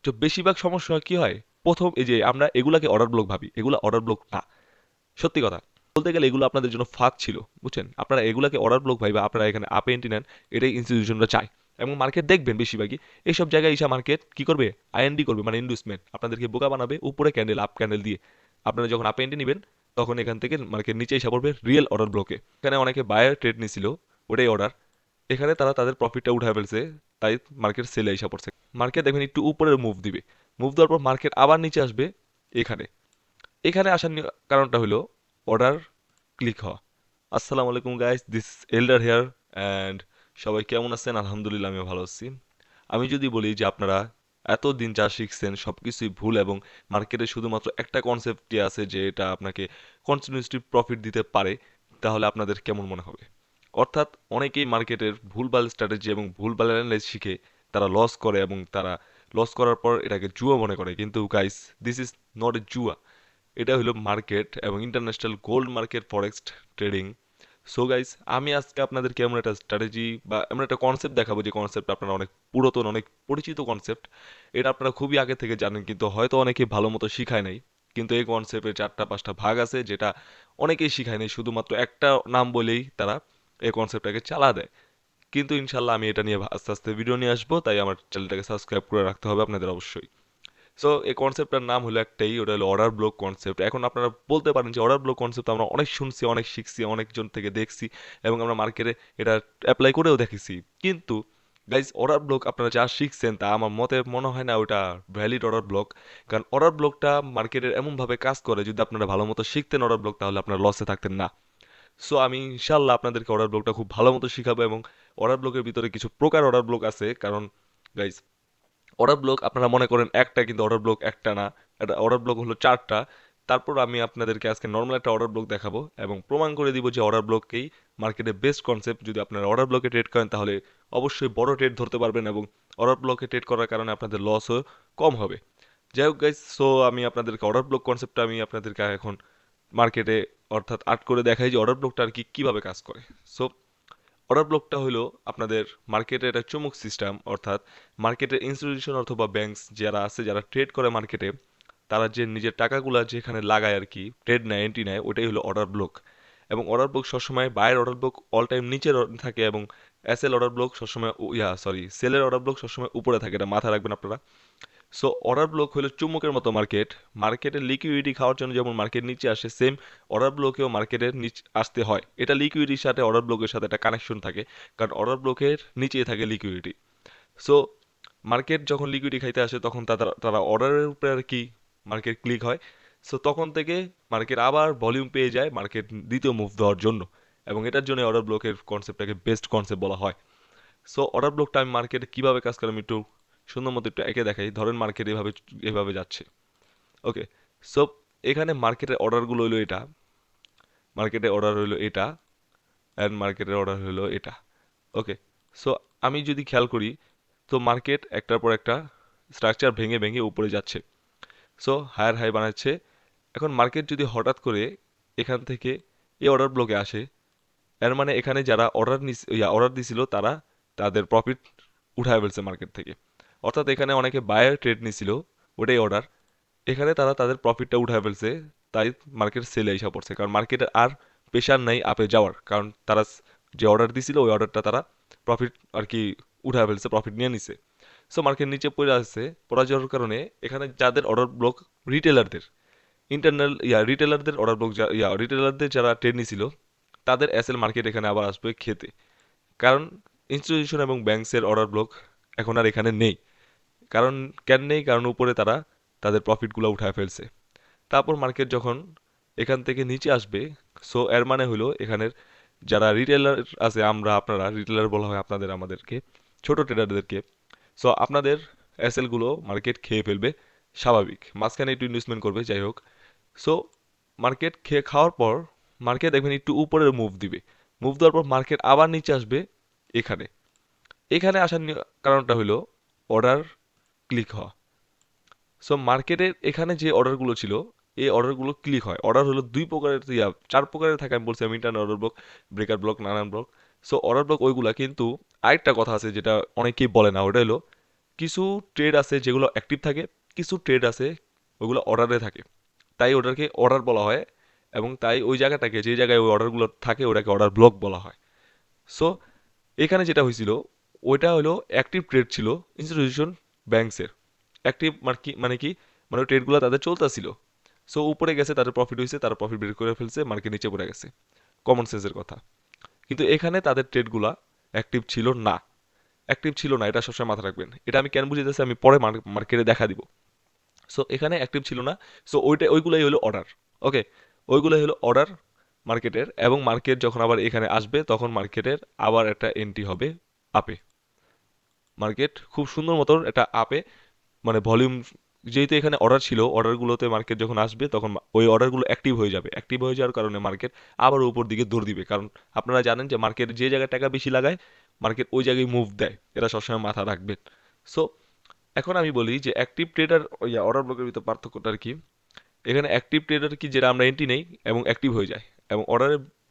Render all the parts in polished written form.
তো বেশিরভাগ সমস্যা কি হয়, প্রথম এই যে আমরা এগুলাকে অর্ডার ব্লক ভাবি, এগুলা অর্ডার ব্লক না। সত্যি কথা বলতে গেলে এগুলো আপনাদের জন্য ফাঁদ ছিল, বুঝছেন? আপনারা এগুলাকে অর্ডার ব্লক ভাইবা আপনারা এখানে আপে এন্ট্রি নেন, এটাই ইনস্টিটিউশনরা চায়। এবং মার্কেট দেখবেন বেশিরভাগই এইসব জায়গায় এসে মার্কেট কি করবে, আইএনডি করবে, মানে ইনভেস্টমেন্ট আপনাদেরকে বোকা বানাবে উপরে ক্যান্ডেল আপ ক্যান্ডেল দিয়ে। আপনারা যখন আপে এন্ট্রি নেবেন তখন এখান থেকে মার্কেট নিচে এসে পড়বে রিয়েল অর্ডার ব্লকে। এখানে অনেকে বায়ার ট্রেড নিছিল, ওটাই অর্ডার। এখানে তারা তাদের প্রফিটটা উঠায় ফেলছে, তাই মার্কেট সেলে এসে পড়ছে। মার্কেট দেখবেন একটু উপরে মুভ দিবে, মুভ দেওয়ার পর মার্কেট আবার নিচে আসবে এখানে। এখানে আসার কারণটা হলো অর্ডার ক্লিক হওয়া। আসসালামু আলাইকুম guys, this elder here. And সবাই কেমন আছেন? আলহামদুলিল্লাহ আমিও ভালো আছি। আমি যদি বলি যে আপনারা এতদিন যা শিখছেন সব কিছুই ভুল এবং মার্কেটে শুধুমাত্র একটা কনসেপ্টই আছে যে এটা আপনাকে কন্টিনিউসলি প্রফিট দিতে পারে, তাহলে আপনাদের কেমন মনে হবে? অর্থাৎ অনেকেই মার্কেটের ভুলভাল স্ট্র্যাটেজি এবং ভুলভাল অ্যানালাইজ শিখে তারা লস করে এবং তারা লস করার পর এটাকে জুয়া মনে করে। কিন্তু guys, this is not a জুয়া, এটা হলো মার্কেট এবং international gold market forex trading. So guys, আমি আজকে আপনাদেরকে এমন একটা স্ট্র্যাটেজি বা এমন একটা কনসেপ্ট দেখাবো যে কনসেপ্ট আপনারা অনেক পুরাতন, অনেক পরিচিত কনসেপ্ট। এটা আপনারা খুবই আগে থেকে জানেন কিন্তু হয়তো অনেকে ভালো মতো শিখায় নাই। কিন্তু এই কনসেপ্টের 4টা 5টা ভাগ আছে যেটা অনেকেই শিখায় নাই, শুধুমাত্র একটা নাম বলেই তারা এই কনসেপ্টটাকে চালা দেয়। কিন্তু ইনশাল্লাহ আমি এটা নিয়ে আস্তে আস্তে ভিডিও নিয়ে আসবো, তাই আমার চ্যানেলটাকে সাবস্ক্রাইব করে রাখতে হবে আপনাদের অবশ্যই। সো এই কনসেপ্টটার নাম হলো একটাই, ওটা হলো অর্ডার ব্লক কনসেপ্ট। এখন আপনারা বলতে পারেন যে অর্ডার ব্লক কনসেপ্ট আমরা অনেক শুনছি, অনেক শিখছি, অনেকজন থেকে দেখছি এবং আমরা মার্কেটে এটা অ্যাপ্লাই করেও দেখেছি। কিন্তু গাইজ, অর্ডার ব্লক আপনারা যা শিখছেন তা আমার মতে মনে হয় না ওটা ভ্যালিড অর্ডার ব্লক। কারণ অর্ডার ব্লকটা মার্কেটের এমনভাবে কাজ করে, যদি আপনারা ভালো মতো শিখতেন অর্ডার ব্লক তাহলে আপনারা লসে থাকতেন না। সো আমি ইনশাল্লাহ আপনাদেরকে অর্ডার ব্লকটা খুব ভালো মতো শিখাবো এবং অর্ডার ব্লকের ভিতরে কিছু প্রকার অর্ডার ব্লক আছে। কারণ গাইজ, অর্ডার ব্লক আপনারা মনে করেন একটা, কিন্তু অর্ডার ব্লক একটা না, এটা অর্ডার ব্লক হলো 4টা। তারপর আমি আপনাদেরকে আজকে নর্মাল একটা অর্ডার ব্লক দেখাবো এবং প্রমাণ করে দিব যে অর্ডার ব্লককেই মার্কেটে বেস্ট কনসেপ্ট। যদি আপনারা অর্ডার ব্লকে ট্রেড করেন তাহলে অবশ্যই বড় ট্রেড ধরতে পারবেন এবং অর্ডার ব্লকে ট্রেড করার কারণে আপনাদের লসও কম হবে। যাই হোক গাইজ, সো আমি আপনাদেরকে অর্ডার ব্লক কনসেপ্টটা আমি আপনাদেরকে এখন মার্কেটে অর্থাৎ আর্ট করে দেখাই যে অর্ডার ব্লকটা আর কি কীভাবে কাজ করে। সো অর্ডার ব্লকটা হলো আপনাদের মার্কেটের একটা চুমুক সিস্টেম, অর্থাৎ মার্কেটের ইনস্টিটিউশন অথবা ব্যাংকস যারা আছে, যারা ট্রেড করে মার্কেটে, তারা যে নিজের টাকাগুলা যেখানে লাগায় আর কি, ট্রেড নেয়, এন্ট্রি নেয়, ওটাই হলো অর্ডার ব্লক। এবং অর্ডার ব্লক সবসময় বায়ের অর্ডার ব্লক অল টাইম নিচে থাকে এবং এসএল অর্ডার ব্লক সবসময় সেলের অর্ডার ব্লক সবসময় উপরে থাকে, এটা মাথায় রাখবেন আপনারা। সো অর্ডার ব্লক হলো চুম্বকের মতো মার্কেট। মার্কেটের লিকুইডিটি খাওয়ার জন্য যেমন মার্কেট নিচে আসে, সেম অর্ডার ব্লকেও মার্কেটের নিচে আসতে হয়। এটা লিকুইডিটির সাথে অর্ডার ব্লকের সাথে একটা কানেকশন থাকে, কারণ অর্ডার ব্লকের নিচেই থাকে লিকুইডিটি। সো মার্কেট যখন লিকুইডিটি খাইতে আসে তখন তারা তারা অর্ডারের উপরে আর কি মার্কেট ক্লিক হয়। সো তখন থেকে মার্কেট আবার ভলিউম পেয়ে যায় মার্কেট দ্বিতীয় মুভ দেওয়ার জন্য, এবং এটার জন্য অর্ডার ব্লকের কনসেপ্টটাকে বেস্ট কনসেপ্ট বলা হয়। সো অর্ডার ব্লকটা আমি মার্কেটে কীভাবে কাজ করে আমি একটু সুন্দর মতো একটু একে দেখাই। ধরেন মার্কেট এভাবে এভাবে যাচ্ছে, ওকে। সো এখানে মার্কেটের অর্ডারগুলো হলো এটা, মার্কেটের অর্ডার হলো এটা, অ্যান্ড মার্কেটের অর্ডার হলো এটা, ওকে। সো আমি যদি খেয়াল করি তো মার্কেট একটার পর একটা স্ট্রাকচার ভেঙে ভেঙে উপরে যাচ্ছে। সো হায়ার হাই বানাচ্ছে। এখন মার্কেট যদি হঠাৎ করে এখান থেকে এই অর্ডার ব্লকে আসে, এর মানে এখানে যারা অর্ডার দিছিল তারা তাদের প্রফিট উঠায় ফেলছে মার্কেট থেকে। অর্থাৎ এখানে অনেকে বায়ার ট্রেড নিছিল, ওটাই অর্ডার। এখানে তারা তাদের প্রফিটটা উঠায় ফেলছে, তাই মার্কেট সেলে এসে পড়ছে। কারণ মার্কেটের আর প্রেশার নাই আপে যাওয়ার, কারণ তারা যে অর্ডার দিছিল ওই অর্ডারটা তারা প্রফিট আর কি উঠায় ফেলছে, প্রফিট নিয়ে নিছে। সো মার্কেট নিচে পড়ে আসছে, পড়ে যাওয়ার কারণে এখানে যাদের অর্ডার ব্লক, রিটেলারদের ইন্টারনাল রিটেলারদের অর্ডার ব্লক, রিটেলারদের যারা ট্রেড নিছিল তাদের এসএল মার্কেট এখানে আবার আসবে খেতে। কারণ ইনস্টিটিউশন এবং ব্যাংকসের অর্ডার ব্লক এখন আর এখানে নেই। কারণ কেন নেই? কারণ উপরে তারা তাদের প্রফিটগুলো উঠায় ফেলছে। তারপর মার্কেট যখন এখান থেকে নিচে আসবে, সো এর মানে হলো এখানের যারা রিটেলার আছে, আপনারা রিটেলার বলা হয় আপনাদের, আমাদেরকে, ছোট ট্রেডারদেরকে। সো আপনাদের এসএলগুলো মার্কেট খেয়ে ফেলবে, স্বাভাবিক। মাঝখানে একটু ইনভেস্টমেন্ট করবে, যাই হোক। সো মার্কেট খেয়ে খাওয়ার পর মার্কেট দেখবেন একটু উপরে মুভ দিবে, মুভ দেওয়ার পর মার্কেট আবার নিচে আসবে এখানে। এখানে আসার কারণটা হলো অর্ডার ক্লিক হওয়া। সো মার্কেটের এখানে যে অর্ডারগুলো ছিল এই অর্ডারগুলো ক্লিক হয়। অর্ডার হলো 2 প্রকারের, 4 প্রকারের থাকে, আমি বলছি আমি internal order block, breaker block, নানান ব্লক। সো অর্ডার ব্লক ওইগুলা, কিন্তু আরেকটা কথা আছে যেটা অনেকেই বলে না, ওটা হলো কিছু ট্রেড আছে যেগুলো অ্যাক্টিভ থাকে, কিছু ট্রেড আছে ওগুলো অর্ডারে থাকে, তাই ওটাকে অর্ডার বলা হয়। এবং তাই ওই জায়গাটাকে, যে জায়গায় ওই অর্ডারগুলো থাকে, ওটাকে অর্ডার ব্লক বলা হয়। সো এখানে যেটা হয়েছিল, ওইটা হলো অ্যাক্টিভ ট্রেড ছিল ইনস্টিটিউশন ব্যাংকসের। অ্যাক্টিভ মানে কি, মানে ওই ট্রেডগুলো তাদের চলতেছিল। সো উপরে গেছে, তাদের প্রফিট হয়েছে, তারা প্রফিট বের করে ফেলছে, মার্কেট নিচে পড়ে গেছে, কমন সেন্সের কথা। কিন্তু এখানে তাদের ট্রেডগুলা অ্যাক্টিভ ছিল না। অ্যাক্টিভ ছিল না, এটা সবসময় মাথা রাখবেন। এটা আমি কেন বুঝিতেছি আমি পরে মার্কেটে দেখা দিব। সো এখানে অ্যাক্টিভ ছিল না। সো ওইগুলাই হলো অর্ডার। ওকে, ওইগুলাই হলো অর্ডার মার্কেটের। এবং মার্কেট যখন আবার এখানে আসবে তখন মার্কেটের আবার একটা এন্ট্রি হবে আপে। মার্কেট খুব সুন্দর মতো একটা আপে, মানে ভলিউম, যেহেতু এখানে অর্ডার ছিল, অর্ডারগুলোতে মার্কেট যখন আসবে তখন ওই অর্ডারগুলো অ্যাক্টিভ হয়ে যাবে। অ্যাক্টিভ হয়ে যাওয়ার কারণে মার্কেট আবার উপর দিকে দৌড় দিবে, কারণ আপনারা জানেন যে মার্কেট যে জায়গায় টাকা বেশি লাগায় মার্কেট ওই জায়গায় মুভ দেয়। এটা সবসময় মাথা রাখবেন। সো এখন আমি বলি যে অ্যাক্টিভ ট্রেডার অর্ডার ব্লকের ভিতরে পার্থক্যটা আর কি। এখানে অ্যাক্টিভ ট্রেডার কি, যেটা আমরা এন্ট্রি নেই এবং অ্যাক্টিভ হয়ে যায়। এবং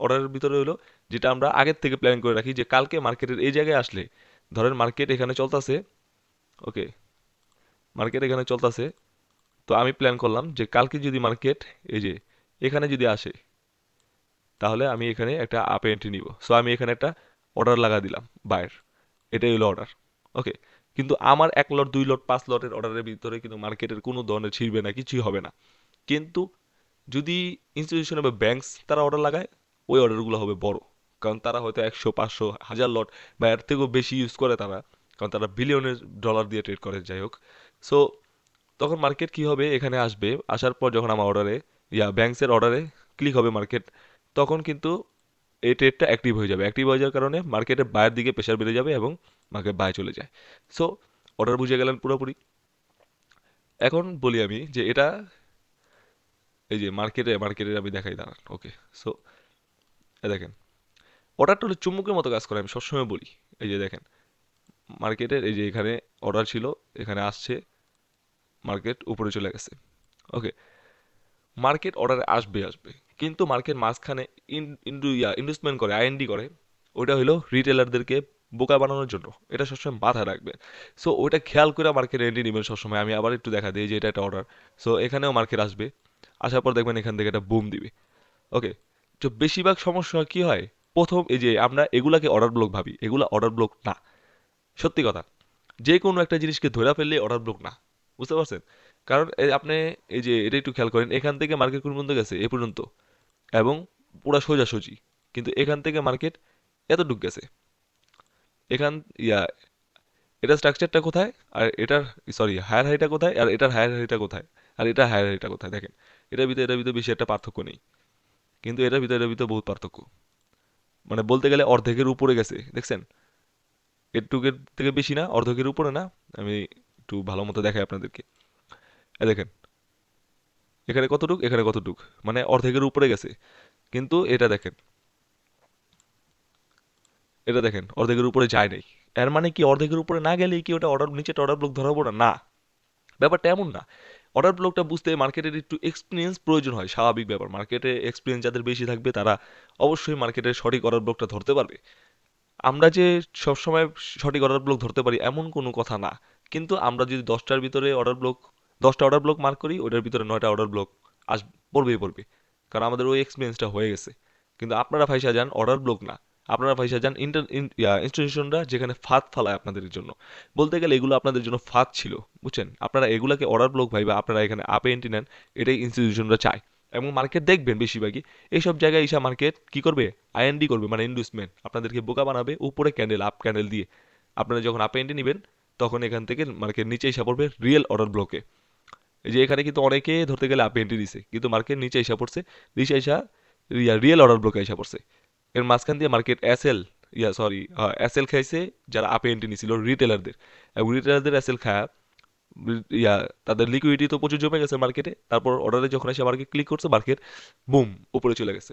অর্ডারের ভিতরে হলো যেটা আমরা আগের থেকে প্ল্যান করে রাখি, যে কালকে মার্কেটের এই জায়গায় আসলে, ধরেন মার্কেট এখানে চলতেছে। ওকে, মার্কেট এখানে চলতেছে। তো আমি প্ল্যান করলাম যে কালকে যদি মার্কেট এই যে এখানে যদি আসে, তাহলে আমি এখানে একটা আপ এন্ট্রি নিব। সো আমি এখানে একটা অর্ডার লাগা দিলাম বায়ের। এটাই হলো অর্ডার। ওকে, কিন্তু আমার 1 লট 2 লট 5 লটের অর্ডারের ভিতরে কিন্তু মার্কেটের কোনো ধরনের ছিড়বে না, কিছুই হবে না। কিন্তু যদি ইনস্টিটিউশন বা ব্যাংকস তারা অর্ডার লাগায়, ওই অর্ডারগুলো হবে বড়। কারণ তারা হয়তো 100 500 1000 লট বা এর থেকেও বেশি ইউজ করে তারা, কারণ তারা বিলিয়নের ডলার দিয়ে ট্রেড করে, যাই হোক। সো তখন মার্কেট কি হবে, এখানে আসবে, আসার পর যখন আমার অর্ডারে ব্যাংকসের অর্ডারে ক্লিক হবে মার্কেট, তখন কিন্তু এই ট্রেডটা অ্যাক্টিভ হয়ে যাবে। অ্যাক্টিভ হয়ে যাওয়ার কারণে মার্কেটের বায়ের দিকে প্রেশার বেড়ে যাবে এবং মার্কেট বায়ে চলে যায়। সো অর্ডার বুঝে গেলেন পুরোপুরি। এখন বলি আমি যে এটা, এই যে মার্কেটের আমি দেখাই, দাঁড়ান। ওকে, সো দেখেন, অর্ডারটা হলো চুম্বকের মতো কাজ করে, আমি সবসময় বলি। এই যে দেখেন, মার্কেটের এই যে এখানে অর্ডার ছিল, এখানে আসছে, মার্কেট উপরে চলে গেছে। ওকে, মার্কেট অর্ডারে আসবে আসবে, কিন্তু মার্কেট মাঝখানে ইনভেস্টমেন্ট করে, আইএনডি করে। ওটা হলো রিটেলারদেরকে বোকা বানানোর জন্য। এটা সবসময় মাথায় রাখবেন। সো ওইটা খেয়াল করে মার্কেট এন্ট্রি নেবেন সবসময়। আমি আবার একটু দেখা দিই যে এটা একটা অর্ডার। সো এখানেও মার্কেট আসবে, আসার পর দেখবেন এখান থেকে একটা বুম দিবে। ওকে, তো বেশিরভাগ সমস্যা কি হয়, প্রথম এই যে আমরা এগুলাকে অর্ডার ব্লক ভাবি, এগুলা অর্ডার ব্লক না। সত্যি কথা, যে কোনো একটা জিনিসকে ধরে ফেললে অর্ডার ব্লক না। বুঝতে পারছেন? কারণ আপনি এই যে এটা একটু খেয়াল করেন, এখান থেকে মার্কেট কোন পর্যন্ত গেছে, এ পর্যন্ত, এবং পুরা সোজাসুজি। কিন্তু এখান থেকে মার্কেট এতটুক গেছে। এখান ইয়া এটা স্ট্রাকচারটা কোথায়, আর এটার, সরি, হায়ার হাইটা কোথায়, আর এটার হায়ার হাইটা কোথায়, আর এটার হায়ার হাইটা কোথায়, দেখেন। এটার ভিতরে বেশি একটা পার্থক্য নেই, কিন্তু এটার ভিতরে বহুত পার্থক্য। মানে বলতে গেলে অর্ধেকের উপরে গেছে, দেখছেন? এটুকের থেকে বেশি না, অর্ধেকের উপরে না। আমি একটু ভালো মতো দেখাই আপনাদেরকে। দেখেন, এখানে কতটুক, এখানে কতটুক, মানে অর্ধেকের উপরে গেছে। কিন্তু এটা দেখেন অর্ধেকের উপরে যায় নাই। এর মানে কি অর্ধেকের উপরে না গেলেই কি ওটা অর্ডার, নিচেটা অর্ডার ব্লক ধরা পড়ে না? ব্যাপারটা এমন না। অর্ডার ব্লকটা বুঝতে মার্কেটের একটু এক্সপিরিয়েন্স প্রয়োজন হয়, স্বাভাবিক ব্যাপার। মার্কেটে এক্সপিরিয়েন্স যাদের বেশি থাকবে তারা অবশ্যই মার্কেটের সঠিক অর্ডার ব্লকটা ধরতে পারবে। আমরা যে সবসময় সঠিক অর্ডার ব্লক ধরতে পারি এমন কোনো কথা না। কিন্তু আমরা যদি 10টার ভিতরে অর্ডার ব্লক, 10টা অর্ডার ব্লক মার্ক করি, ওটার ভিতরে 9টা অর্ডার ব্লক আস পড়বে। কারণ আমাদের ওই এক্সপিরিয়েন্সটা হয়ে গেছে। কিন্তু আপনারা ফাইসা যান অর্ডার ব্লক না, আপনারা ফাইসা যান ইনস্টিটিউশনরা যেখানে ফাঁদ ফালায় আপনাদের জন্য। বলতে গেলে এগুলো আপনাদের জন্য ফাঁদ ছিল, বুঝছেন? আপনারা এগুলাকে অর্ডার ব্লক ভাইবা আপনারা এখানে আপে এন্ট্রি নেন, এটাই ইনস্টিটিউশনরা চায়। এবং মার্কেট দেখবেন বেশিরভাগই এইসব জায়গায় এসে মার্কেট কি করবে, আইএনডি করবে, মানে ইনভেস্টমেন্ট, আপনাদেরকে বোকা বানাবে উপরে ক্যান্ডেল, আপ ক্যান্ডেল দিয়ে। আপনারা যখন আপে এন্ট্রি নেবেন তখন এখান থেকে মার্কেট নিচে এসে পড়বে রিয়েল অর্ডার ব্লকে। এই যে এখানে কিন্তু অনেকে ধরতে গেলে আপে এন্ট্রি দিছে, কিন্তু মার্কেট নিচে এসে পড়ছে, নিচে এসে রিয়েল অর্ডার ব্লকে এসে পড়ছে। এর মাঝখান দিয়ে মার্কেট এসএল খাইছে, যারা আপে এন্ট্রি নিছিল রিটেলারদের। এবং রিটেলারদের এসএল খায়া ইয়া তাদের লিকুইডিটি তো প্রচুর জমে গেছে মার্কেটে। তারপর অর্ডারে যখন এসে মার্কেট ক্লিক করছে, মার্কেট বুম উপরে চলে গেছে।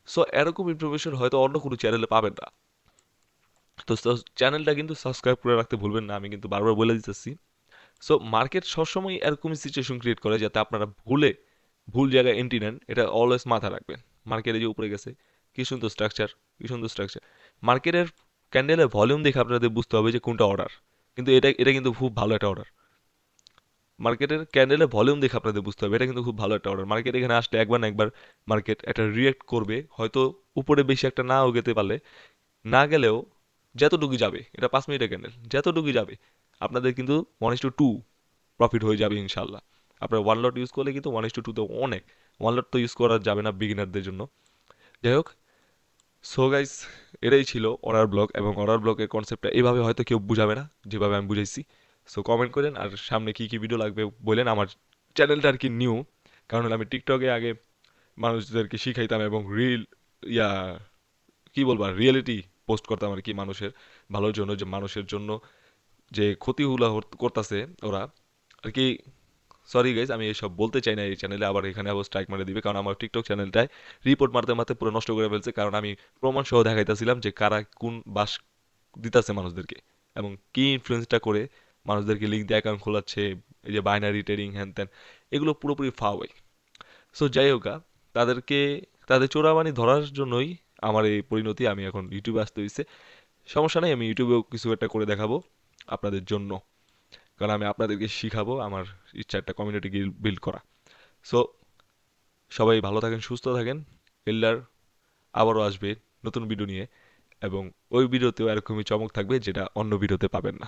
সো এরকম ইনফরমেশন হয়তো অন্য কোনো চ্যানেলে পাবেন না। তো চ্যানেলটা কিন্তু সাবস্ক্রাইব করে রাখতে ভুলবেন না, আমি কিন্তু বারবার বলে দিতেছি। সো মার্কেট সবসময় এরকমই সিচুয়েশন ক্রিয়েট করে যাতে আপনারা ভুল জায়গায় এন্ট্রি নেন। এটা অলওয়েজ মাথা রাখবেন। মার্কেটে যে উপরে গেছে, কি সুন্দর স্ট্রাকচার, কি সুন্দর স্ট্রাকচার। মার্কেটের ক্যান্ডেলের ভলিউম দেখে আপনাদের বুঝতে হবে যে কোনটা অর্ডার। কিন্তু এটা এটা কিন্তু খুব ভালো একটা অর্ডার। মার্কেটের ক্যান্ডেলের ভলিউম দেখে আপনাদের বুঝতে হবে এটা কিন্তু খুব ভালো একটা অর্ডার। মার্কেট এখানে আসলে একবার না একবার মার্কেট একটা রিয়েক্ট করবে, হয়তো উপরে বেশি একটা নাও যেতে পারলে, না গেলেও যতটুকু যাবে, এটা 5 মিনিটের ক্যান্ডেল, যতটুকু যাবে আপনাদের কিন্তু 1:2 প্রফিট হয়ে যাবে ইনশাল্লাহ। আপনার ওয়ান লট ইউজ করলে কিন্তু 1:2 তো অনেক। ওয়ান লট তো ইউজ করা যাবে না বিগিনারদের জন্য। যাই হোক, সো গাইস, এটাই ছিল অর্ডার ব্লক, এবং অর্ডার ব্লকের কনসেপ্টটা এভাবে হয়তো কেউ বুঝাবে না যেভাবে আমি বুঝাইছি। সো কমেন্ট করেন, আর সামনে কি কি ভিডিও লাগবে বলেন। আমার চ্যানেলটা আর কি নিউ, কারণ হলো আমি টিকটকে আগে মানুষদেরকে শিখাইতাম এবং রিল ইয়া কি বলবো রিয়েলিটি পোস্ট করতাম আর কি, মানুষের ভালোর জন্য, যে মানুষের জন্য যে ক্ষতিগুলো করতেছে ওরা আর কি। সরি গাইজ, আমি এসব বলতে চাই না এই চ্যানেলে, আবার এখানে আবার স্ট্রাইক মারে দিবে, কারণ আমার টিকটক চ্যানেলটায় রিপোর্ট মারতে মারতে পুরো নষ্ট করে ফেলছে, কারণ আমি প্রমাণ সহ দেখাইতেছিলাম যে কারা কোন বাস দিতেছে মানুষদেরকে, এবং কি ইনফ্লুয়েন্সটা করে মানুষদেরকে লিঙ্ক দিয়ে অ্যাকাউন্ট খোলাচ্ছে, এই যে বাইনারি ট্রেডিং হ্যান ত্যান, এগুলো পুরোপুরি ফাওয়াই। সো যাই হোক তাদেরকে, তাদের চোরাবানি ধরার জন্যই আমার এই পরিণতি, আমি এখন ইউটিউবে আসতে হয়েছে। সমস্যা নেই, আমি ইউটিউবেও কিছু একটা করে দেখাবো আপনাদের জন্য, কারণ আমি আপনাদেরকে শিখাবো, আমার ইচ্ছা একটা কমিউনিটি বিল্ড করা। সো সবাই ভালো থাকেন, সুস্থ থাকেন। এল্লার আবারও আসবে নতুন ভিডিও নিয়ে, এবং ওই ভিডিওতেও এরকমই চমক থাকবে যেটা অন্য ভিডিওতে পাবেন না।